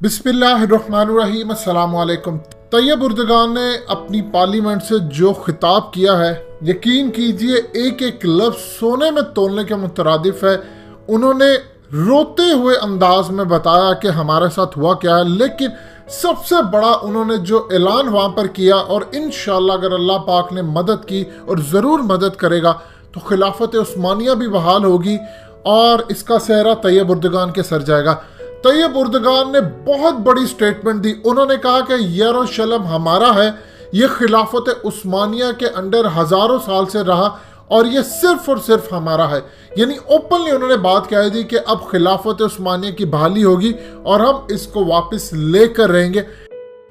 बिस्मिल्लाहिर्रहमानिर्रहीम, अस्सलामु अलैकुम। तैयब उर्दगान ने अपनी पार्लियामेंट से जो खिताब किया है, यकीन कीजिए एक एक लफ्ज़ सोने में तोलने के मुतरादिफ है। उन्होंने रोते हुए अंदाज में बताया कि हमारे साथ हुआ क्या है, लेकिन सबसे बड़ा उन्होंने जो ऐलान वहाँ पर किया, और इंशाअल्लाह अगर अल्लाह पाक ने मदद की और ज़रूर मदद करेगा तो खिलाफत उस्मानिया भी बहाल होगी और इसका सेहरा तैयब उर्दगान के सर जाएगा। तैयब उर्दगान ने बहुत बड़ी स्टेटमेंट दी। उन्होंने कहा कि यरूशलेम हमारा है, ये खिलाफत उस्मानिया के अंडर हज़ारों साल से रहा और ये सिर्फ और सिर्फ हमारा है। यानी ओपनली उन्होंने बात कह दी कि अब खिलाफत उस्मानिया की बहाली होगी और हम इसको वापस लेकर रहेंगे।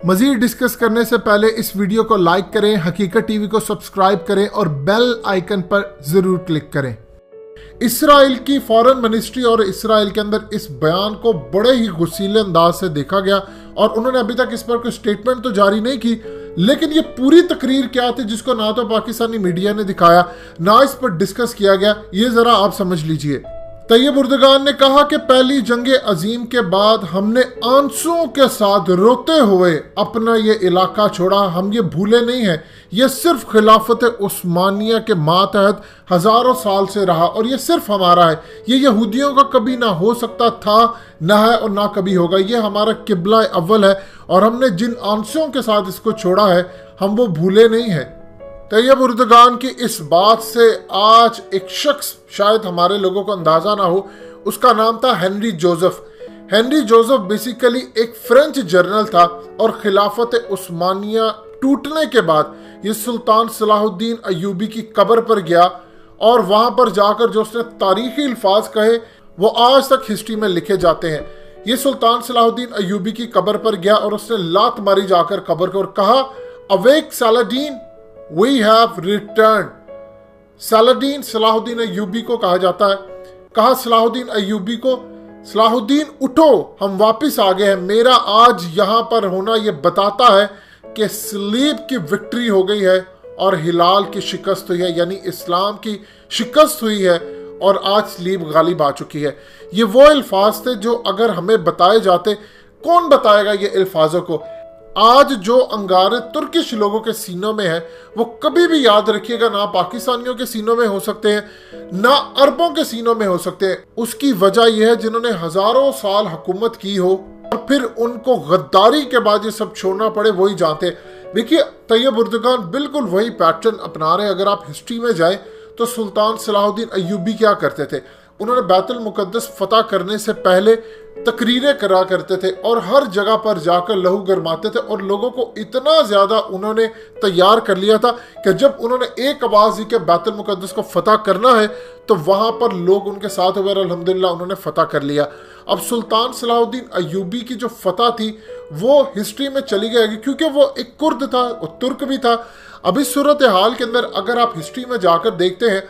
मज़ीद डिस्कस करने से पहले इस वीडियो को लाइक करें, हकीकत टीवी को सब्सक्राइब करें और बेल आइकन पर ज़रूर क्लिक करें। इसराइल की फॉरेन मिनिस्ट्री और इसराइल के अंदर इस बयान को बड़े ही गुस्सीले अंदाज से देखा गया और उन्होंने अभी तक इस पर कोई स्टेटमेंट तो जारी नहीं की, लेकिन ये पूरी तकरीर क्या थी जिसको ना तो पाकिस्तानी मीडिया ने दिखाया ना इस पर डिस्कस किया गया, ये जरा आप समझ लीजिए। तैयब उर्दगान ने कहा कि पहली जंग अजीम के बाद हमने आंसुओं के साथ रोते हुए अपना ये इलाका छोड़ा, हम ये भूले नहीं हैं। ये सिर्फ खिलाफत उस्मानिया के मातहत हज़ारों साल से रहा और ये सिर्फ हमारा है। ये यहूदियों का कभी ना हो सकता था, ना है और ना कभी होगा। ये हमारा किबला अव्वल है और हमने जिन आंसुओं के साथ इसको छोड़ा है हम वो भूले नहीं हैं। तैयब उर्दगान की इस बात से आज एक शख्स, शायद हमारे लोगों को अंदाजा ना हो, उसका नाम था Henry Joseph. Henry Joseph basically एक फ्रेंच जर्नल था और खिलाफत उस्मानिया टूटने के बाद ये सुल्तान सलाहुद्दीन अय्यूबी की कब्र पर गया और वहां पर जाकर जो उसने तारीखी अल्फाज कहे वो आज तक हिस्ट्री में लिखे जाते हैं। ये सुल्तान सलाहुद्दीन अय्यूबी की कब्र पर गया और उसने लात मारी जाकर कब्र को और कहा, awake Salahuddin, We have returned। Salahuddin Salahuddin Ayyubi को कहा जाता है। कहा सलाहुद्दीन अय्यूबी को, सलाहुद्दीन उठो, हम वापस आ गए हैं। मेरा आज यहाँ पर होना ये बताता है कि सलीब की विक्ट्री हो गई है और हिलाल की शिकस्त हुई है, यानी इस्लाम की शिकस्त हुई है और आज सलीब गालिब आ चुकी है। ये वो अल्फाज थे जो अगर हमें बताए जाते, कौन बताएगा ये अल्फाजों को। आज जो अंगारे तुर्किश लोगों के सीनों में है वो कभी भी याद रखिएगा ना पाकिस्तानियों के सीनों में हो सकते हैं ना अरबों के सीनों में हो सकते हैं। उसकी वजह यह है जिन्होंने हजारों साल हुकूमत की हो और फिर उनको गद्दारी के बाद ये सब छोड़ना पड़े, वही जानते हैं। देखिए तैयब उर्दगान बिल्कुल वही पैटर्न अपना रहे। अगर आप हिस्ट्री में जाए तो सुल्तान सलाहुद्दीन अय्यूबी क्या करते थे, उन्होंने बैतुल मुकद्दस फतह करने से पहले तकरीरें करा करते थे और हर जगह पर जाकर लहू गरमाते थे और लोगों को इतना ज़्यादा उन्होंने तैयार कर लिया था कि जब उन्होंने एक आवाज़ दी कि बैतुल मुकद्दस को फतह करना है तो वहाँ पर लोग उनके साथ हुए, अल्हम्दुलिल्लाह उन्होंने फतह कर लिया। अब सुल्तान सलाहुद्दीन अय्यूबी की जो फतह थी वो हिस्ट्री में चली गई क्योंकि वो एक कुर्द था, वो तुर्क भी था। अब इस सूरत हाल के अंदर अगर आप हिस्ट्री में जाकर देखते हैं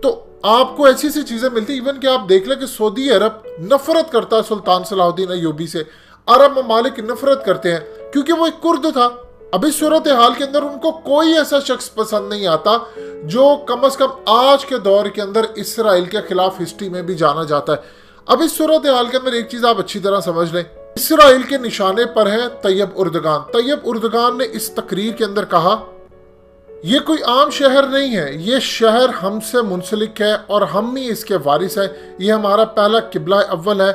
तो आपको ऐसी ऐसी चीजें मिलती, इवन कि आप देख लें कि सऊदी अरब नफरत करता है सुल्तान सलाहुद्दीन अय्यूबी से। अरब ममालिक नफरत करते हैं क्योंकि वो एक कुर्द था। अब इस सूरत हाल के अंदर उनको कोई ऐसा शख्स पसंद नहीं आता जो कम से कम आज के दौर के अंदर इसराइल के खिलाफ हिस्ट्री में भी जाना जाता है। अब इस सूरत हाल के अंदर एक चीज आप अच्छी तरह समझ लें, इसराइल के निशाने पर है तैयब उर्दगान। तैयब उर्दगान ने इस तकरीर के अंदर कहा, ये कोई आम शहर नहीं है, ये शहर हमसे मुंसलिक है और हम ही इसके वारिस हैं। ये हमारा पहला किबला अव्वल है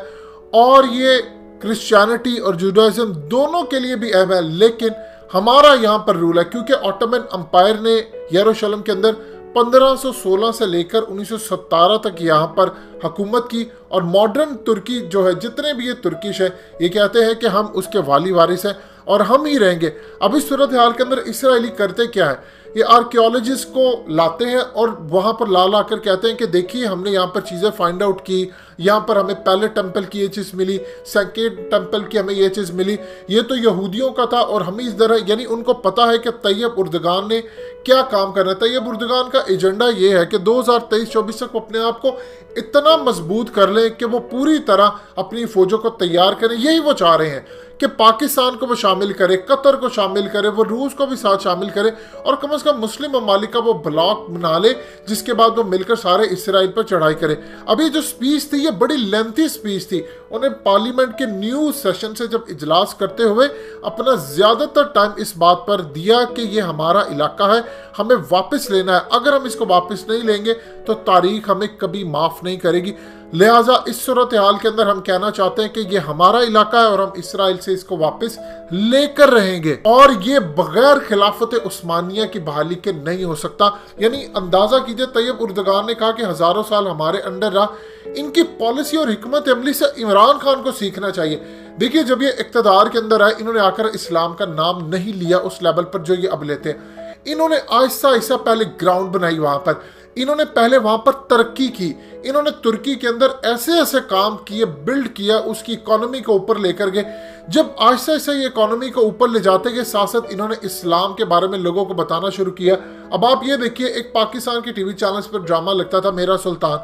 और ये क्रिश्चियनिटी और जुडाइज्म दोनों के लिए भी अहम है, लेकिन हमारा यहाँ पर रूल है क्योंकि ऑटोमन एम्पायर ने यरूशलेम के अंदर 1516 से लेकर 1917 तक यहाँ पर हुकूमत की और मॉडर्न तुर्की जो है, जितने भी ये तुर्किश है, ये कहते हैं कि हम उसके वाली वारिस हैं और हम ही रहेंगे। अब इस सूरत हाल के अंदर इसराइली करते क्या है, ये आर्कियोलॉजिस्ट को लाते हैं और वहाँ पर ला कर कहते हैं कि देखिए हमने यहाँ पर चीज़ें फाइंड आउट की, यहाँ पर हमें पहले टेम्पल की ये चीज़ मिली, सेकेंड टेम्पल की हमें ये चीज़ मिली, ये तो यहूदियों का था और हम इस तरह, यानी उनको पता है कि तैयब उर्दगान ने क्या काम करना है। तैयब उर्दगान का एजेंडा ये है कि 2023-24 तक अपने आप को इतना मजबूत कर लें कि वो पूरी तरह अपनी फौजों को तैयार करें। यही वो चाह रहे हैं कि पाकिस्तान को वो शामिल करे, कतर को शामिल करे, वो रूस को भी साथ शामिल करे और कम से कम मुस्लिम ममालिक का वो ब्लॉक बना ले, जिसके बाद वो मिलकर सारे इसराइल पर चढ़ाई करे। अभी जो स्पीच थी ये बड़ी लेंथी स्पीच थी। उन्हें पार्लियामेंट के न्यू सेशन से जब इजलास करते हुए अपना ज्यादातर टाइम इस बात पर दिया कि ये हमारा इलाका है, हमें वापस लेना है, अगर हम इसको वापस नहीं लेंगे तो तारीख हमें कभी माफ नहीं करेगी। लिहाजा इस सूरत हाल के अंदर हम कहना चाहते हैं कि ये हमारा इलाका है और हम इसराइल से इसको वापस लेकर रहेंगे और ये बगैर खिलाफत उस्मानिया की बहाली के नहीं हो सकता। यानी अंदाजा कीजिए, तैयब उर्दगान ने कहा कि हजारों साल हमारे अंडर रहा, इनकी पॉलिसी और हिकमत अमली से इमरान खान को सीखना चाहिए। देखिए, जब ये इक्तदार के अंदर आए, इन्होंने आकर इस्लाम का नाम नहीं लिया उस लेवल पर जो ये अब लेते हैं। इन्होंने आहिस्ता आहिस्ता पहले ग्राउंड बनाई, वहां पर इन्होंने पहले वहां पर तरक्की की, इन्होंने तुर्की के अंदर ऐसे ऐसे काम किए, बिल्ड किया, उसकी इकोनॉमी को ऊपर लेकर गए। जब आहिस्ता आहिस्ता ये इकोनॉमी को ऊपर ले जाते गए, साथ साथ इन्होंने इस्लाम के बारे में लोगों को बताना शुरू किया। अब आप ये देखिए, एक पाकिस्तान के टीवी चैनल्स पर ड्रामा लगता था मेरा सुल्तान,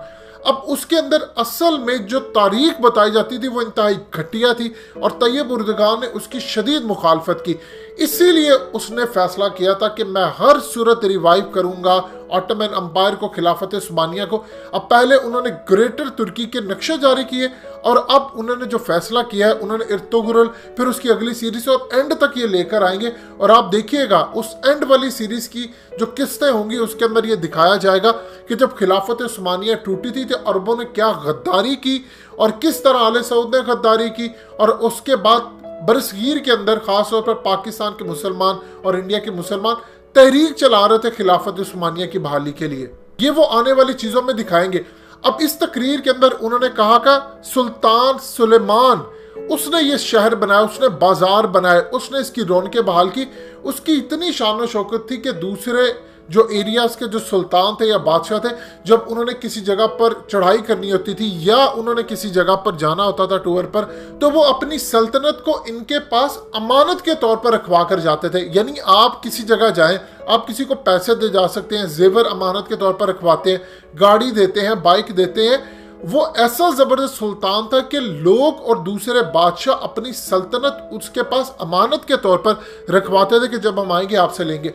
अब उसके अंदर असल में जो तारीख बताई जाती थी वो इंतहाई घटिया थी और तैयब उर्दगान ने उसकी शदीद मुखालफत की। इसीलिए उसने फैसला किया था कि मैं हर सूरत रिवाइव करूंगा ऑटोमन अंपायर को, खिलाफत उस्मानिया को। अब पहले उन्होंने ग्रेटर तुर्की के नक्शे जारी किए और अब उन्होंने जो फैसला किया है, उन्होंने इर्तुगरुल, फिर उसकी अगली सीरीज और एंड तक ये लेकर आएंगे। और आप देखिएगा उस एंड वाली सीरीज की जो किस्तें होंगी उसके अंदर ये दिखाया जाएगा कि जब खिलाफत उस्मानिया टूटी थी तो अरबों ने क्या गद्दारी की और किस तरह आले सऊद ने गद्दारी की, और उसके बाद बरसगीर के अंदर खासतौर पर पाकिस्तान के मुसलमान और इंडिया के मुसलमान तहरीक चला रहे थे खिलाफत उस्मानिया की बहाली के लिए। ये वो आने वाली चीजों में दिखाएंगे। अब इस तकरीर के अंदर उन्होंने कहा कि सुल्तान सुलेमान, उसने ये शहर बनाया, उसने बाजार बनाए, उसने इसकी रौनकें बहाल की। उसकी इतनी शान शौकत थी कि दूसरे जो एरियाज के जो सुल्तान थे या बादशाह थे, जब उन्होंने किसी जगह पर चढ़ाई करनी होती थी या उन्होंने किसी जगह पर जाना होता था टूर पर, तो वो अपनी सल्तनत को इनके पास अमानत के तौर पर रखवा कर जाते थे। यानी आप किसी जगह जाएं, आप किसी को पैसे दे जा सकते हैं, जेवर अमानत के तौर पर रखवाते हैं, गाड़ी देते हैं, बाइक देते हैं। वो ऐसा जबरदस्त सुल्तान था कि लोग और दूसरे बादशाह अपनी सल्तनत उसके पास अमानत के तौर पर रखवाते थे कि जब हम आएंगे आपसे लेंगे।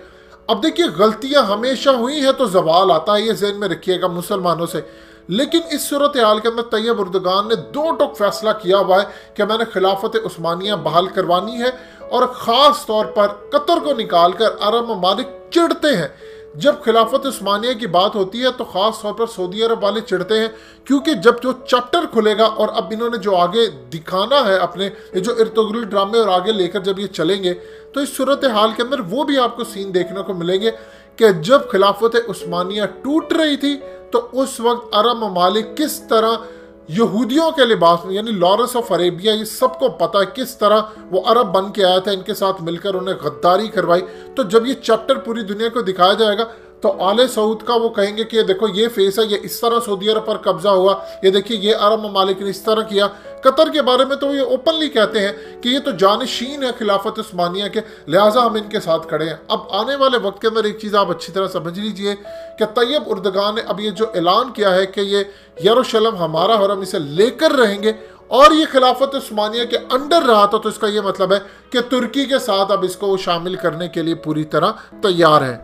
अब देखिए, गलतियां हमेशा हुई है तो जवाल आता है, ये ज़हन में रखिएगा मुसलमानों से। लेकिन इस सूरत हाल के अंदर तैयब उर्दगान ने दो टोक फैसला किया हुआ है कि मैंने खिलाफत उस्मानिया बहाल करवानी है और ख़ास तौर पर कतर को निकालकर अरब ममालिक चिढ़ते हैं। जब खिलाफत उस्मानिया की बात होती है तो ख़ास तौर पर सऊदी अरब वाले चिढ़ते हैं, क्योंकि जब जो चैप्टर खुलेगा और अब इन्होंने जो आगे दिखाना है अपने ये जो इर्तुगरुल ड्रामे और आगे लेकर जब ये चलेंगे, तो इस सूरत हाल के अंदर वो भी आपको सीन देखने को मिलेंगे कि जब खिलाफत उस्मानिया टूट रही थी तो उस वक्त अरब ममालिक किस तरह यहूदियों के लिबास में, यानी लॉरेंस ऑफ अरेबिया, ये सबको पता है किस तरह वो अरब बन के आया था, इनके साथ मिलकर उन्हें गद्दारी करवाई। तो जब ये चैप्टर पूरी दुनिया को दिखाया जाएगा तो आले सऊद का वो कहेंगे कि देखो ये फेस है, ये इस तरह सऊदी अरब पर कब्जा हुआ, ये देखिए ये अरब ममालिक ने इस तरह किया। कतर के बारे में तो ये ओपनली कहते हैं कि ये तो जानशीन है खिलाफत उस्मानिया के, लिहाजा हम इनके साथ खड़े हैं। अब आने वाले वक्त के अंदर एक चीज़ आप अच्छी तरह समझ लीजिए कि तैयब उर्दगान ने अब ये जो ऐलान किया है कि ये यरूशलेम हमारा और हम इसे लेकर रहेंगे और ये खिलाफत उस्मानिया के अंडर रहा था, तो इसका ये मतलब है कि तुर्की के साथ अब इसको शामिल करने के लिए पूरी तरह तैयार है।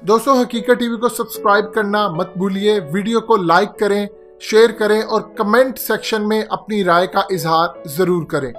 दोस्तों, हकीकत टीवी को सब्सक्राइब करना मत भूलिए, वीडियो को लाइक करें, शेयर करें और कमेंट सेक्शन में अपनी राय का इजहार जरूर करें।